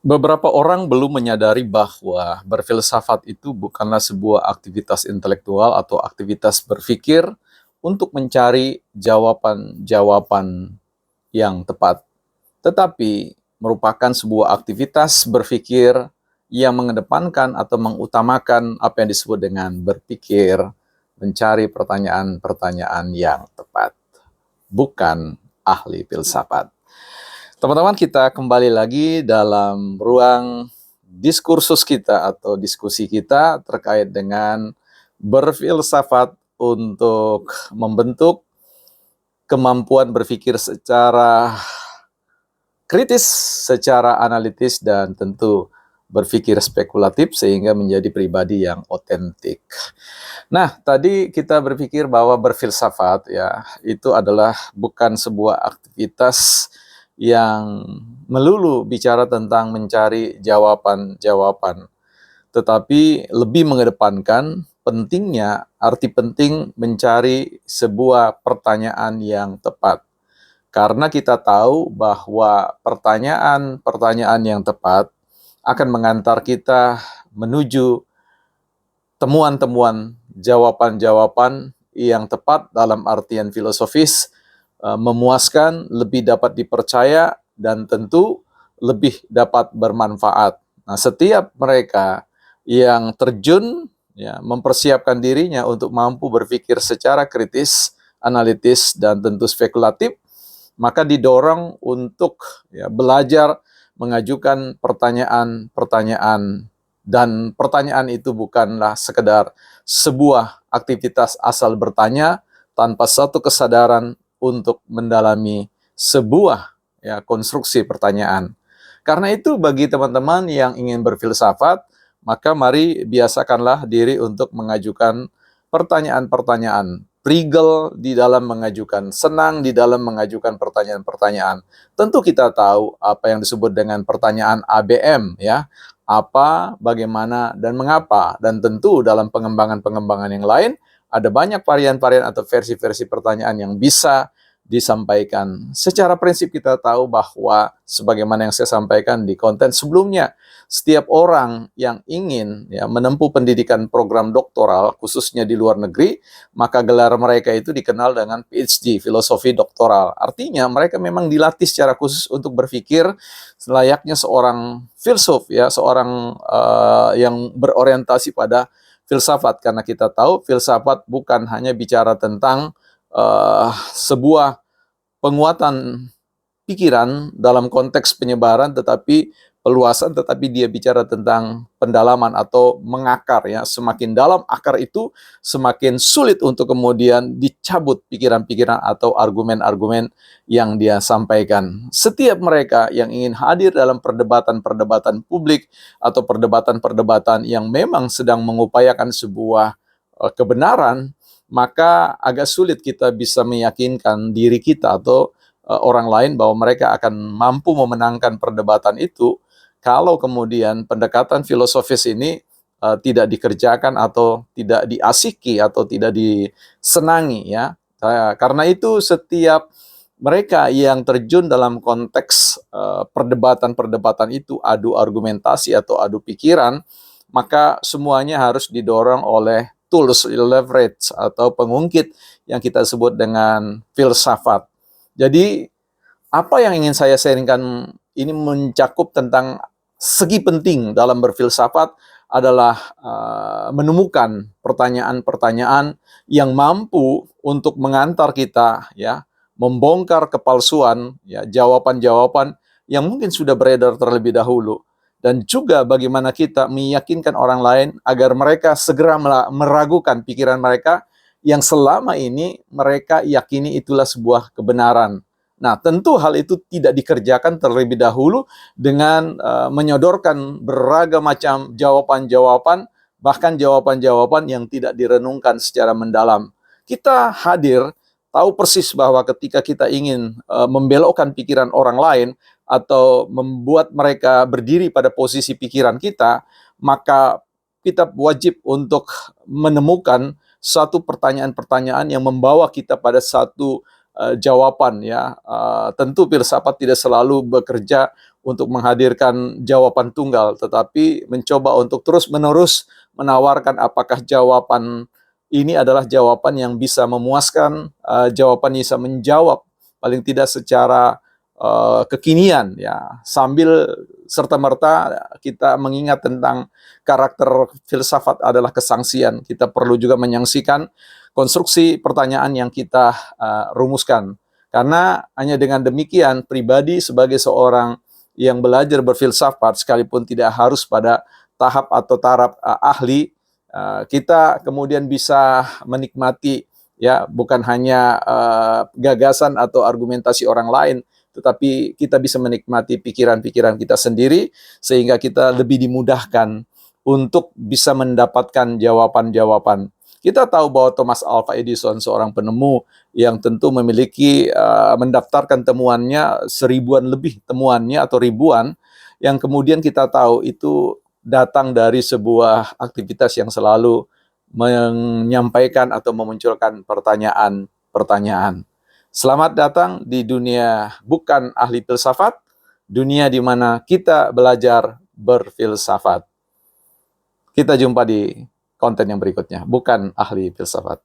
Beberapa orang belum menyadari bahwa berfilsafat itu bukanlah sebuah aktivitas intelektual atau aktivitas berpikir untuk mencari jawaban-jawaban yang tepat, tetapi merupakan sebuah aktivitas berpikir yang mengedepankan atau mengutamakan apa yang disebut dengan berpikir, mencari pertanyaan-pertanyaan yang tepat, bukan ahli filsafat. Teman-teman, kita kembali lagi dalam ruang diskursus kita atau diskusi kita terkait dengan berfilsafat untuk membentuk kemampuan berpikir secara kritis, secara analitis, dan tentu berpikir spekulatif sehingga menjadi pribadi yang otentik. Nah, tadi kita berpikir bahwa berfilsafat ya itu adalah bukan sebuah aktivitas yang melulu bicara tentang mencari jawaban-jawaban, tetapi lebih mengedepankan pentingnya, arti penting mencari sebuah pertanyaan yang tepat. Karena kita tahu bahwa pertanyaan-pertanyaan yang tepat akan mengantar kita menuju temuan-temuan, jawaban-jawaban yang tepat dalam artian filosofis, memuaskan, lebih dapat dipercaya, dan tentu lebih dapat bermanfaat. Nah, setiap mereka yang terjun, ya, mempersiapkan dirinya untuk mampu berpikir secara kritis, analitis, dan tentu spekulatif, maka didorong untuk ya, belajar mengajukan pertanyaan-pertanyaan, dan pertanyaan itu bukanlah sekedar sebuah aktivitas asal bertanya tanpa satu kesadaran untuk mendalami sebuah ya, konstruksi pertanyaan. Karena itu bagi teman-teman yang ingin berfilsafat, maka mari biasakanlah diri untuk mengajukan pertanyaan-pertanyaan. Prigel di dalam mengajukan, senang di dalam mengajukan pertanyaan-pertanyaan. Tentu kita tahu apa yang disebut dengan pertanyaan ABM, ya. Apa, bagaimana, dan mengapa. Dan tentu dalam pengembangan-pengembangan yang lain, ada banyak varian-varian atau versi-versi pertanyaan yang bisa disampaikan. Secara prinsip kita tahu bahwa sebagaimana yang saya sampaikan di konten sebelumnya, setiap orang yang ingin ya, menempuh pendidikan program doktoral, khususnya di luar negeri, maka gelar mereka itu dikenal dengan PhD, filosofi doktoral. Artinya mereka memang dilatih secara khusus untuk berpikir selayaknya seorang filsuf, ya, seorang yang berorientasi pada filsafat. Karena kita tahu filsafat bukan hanya bicara tentang sebuah penguatan pikiran dalam konteks penyebaran, tetapi peluasan, tetapi dia bicara tentang pendalaman atau mengakar, ya. Semakin dalam akar itu, semakin sulit untuk kemudian dicabut pikiran-pikiran atau argumen-argumen yang dia sampaikan. Setiap mereka yang ingin hadir dalam perdebatan-perdebatan publik atau perdebatan-perdebatan yang memang sedang mengupayakan sebuah kebenaran, maka agak sulit kita bisa meyakinkan diri kita atau orang lain bahwa mereka akan mampu memenangkan perdebatan itu kalau kemudian pendekatan filosofis ini tidak dikerjakan atau tidak diasiki atau tidak disenangi, ya. Karena itu setiap mereka yang terjun dalam konteks perdebatan-perdebatan itu, adu argumentasi atau adu pikiran, maka semuanya harus didorong oleh tools leverage atau pengungkit yang kita sebut dengan filsafat. Jadi apa yang ingin saya sharingkan ini mencakup tentang segi penting dalam berfilsafat adalah menemukan pertanyaan-pertanyaan yang mampu untuk mengantar kita, ya, membongkar kepalsuan, ya, jawaban-jawaban yang mungkin sudah beredar terlebih dahulu, dan juga bagaimana kita meyakinkan orang lain agar mereka segera meragukan pikiran mereka yang selama ini mereka yakini itulah sebuah kebenaran. Nah, tentu hal itu tidak dikerjakan terlebih dahulu dengan menyodorkan beragam macam jawaban-jawaban, bahkan jawaban-jawaban yang tidak direnungkan secara mendalam. Kita hadir, tahu persis bahwa ketika kita ingin membelokkan pikiran orang lain atau membuat mereka berdiri pada posisi pikiran kita, maka kita wajib untuk menemukan satu pertanyaan-pertanyaan yang membawa kita pada satu jawaban ya. Tentu filsafat tidak selalu bekerja untuk menghadirkan jawaban tunggal, tetapi mencoba untuk terus-menerus menawarkan apakah jawaban ini adalah jawaban yang bisa memuaskan, jawaban yang bisa menjawab paling tidak secara kekinian ya, sambil serta-merta kita mengingat tentang karakter filsafat adalah kesangsian. Kita perlu juga menyangsikan konstruksi pertanyaan yang kita rumuskan. Karena hanya dengan demikian, pribadi sebagai seorang yang belajar berfilsafat, sekalipun tidak harus pada tahap atau taraf ahli, kita kemudian bisa menikmati ya, bukan hanya gagasan atau argumentasi orang lain, tetapi kita bisa menikmati pikiran-pikiran kita sendiri, sehingga kita lebih dimudahkan untuk bisa mendapatkan jawaban-jawaban. Kita tahu bahwa Thomas Alva Edison, seorang penemu yang tentu memiliki mendaftarkan temuannya seribuan lebih temuannya atau ribuan, yang kemudian kita tahu itu datang dari sebuah aktivitas yang selalu menyampaikan atau memunculkan pertanyaan-pertanyaan. Selamat datang di dunia bukan ahli filsafat, dunia di mana kita belajar berfilsafat. Kita jumpa di konten yang berikutnya, bukan ahli filsafat.